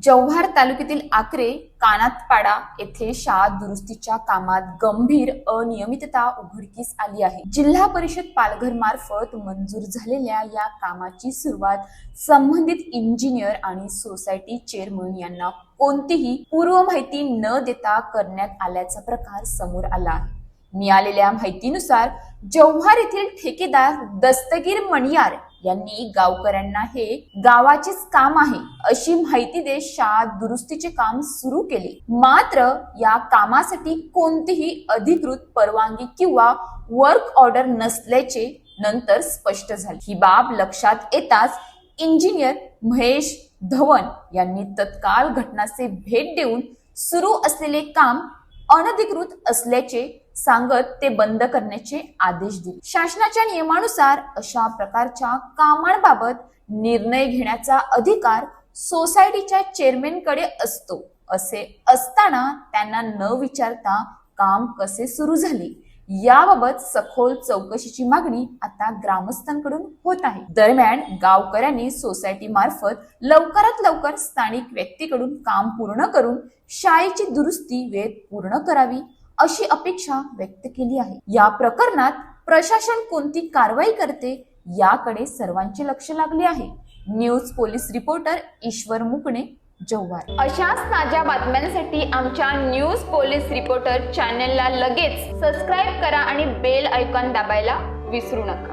जव्हार तालुक्यातील आकरे कानातपाडा येथे शाळा दुरुस्तीच्या कामात गंभीर अनियमितता उघडकीस आली आहे। जिल्हा परिषद पालघर मार्फत मंजूर झालेल्या या कामाची सुरुवात संबंधित इंजिनियर आणि सोसायटी चेअरमन यांना कोणतीही पूर्व माहिती न देता करण्यात आल्याचा प्रकार समोर आला आहे। मिळालेल्या माहितीनुसार जव्हार येथील ठेकेदार दस्तगीर मणियार यांनी गावकऱ्यांना हे गावाचेच काम आहे अशी माहिती देत शाळा दुरुस्तीचे काम सुरू केले। मात्र या कामासाठी कोणतीही अधिकृत परवानगी किंवा वर्क ऑर्डर नसल्याचे नंतर स्पष्ट झाले। ही बाब लक्षात येताच इंजिनियर महेश धवन यांनी तत्काळ घटनास्थळी भेट देऊन सुरू असलेले काम अनधिकृत असल्याचे सांगत ते बंद करण्याचे आदेश दिले। शासनाच्या नियमानुसार अशा प्रकारच्या कामांबाबत निर्णय घेण्याचा अधिकार सोसायटीच्या चेअरमॅनकडे असतो। असे असताना त्यांना न विचारता काम कसे सुरू झाले याबाबत सखोल चौकशीची मागणी आता ग्रामस्थांकडून होत आहे। दरम्यान गावकऱ्यांनी सोसायटी मार्फत लवकरात लवकर स्थानिक व्यक्तीकडून काम पूर्ण करून शाळेची दुरुस्ती वेळेत पूर्ण करावी अशी अपेक्षा व्यक्त केली आहे। या प्रकरणात प्रशासन कोणती कारवाई करते याकडे सर्वांचे लक्ष लागले आहे। न्यूज पोलीस रिपोर्टर ईश्वर मुकणे, जव्हार। अशाच ताज्या बातम्यांसाठी आमच्या न्यूज पोलीस रिपोर्टर चॅनलला लगेच सबस्क्राइब करा आणि बेल आयकॉन दाबायला विसरू नका।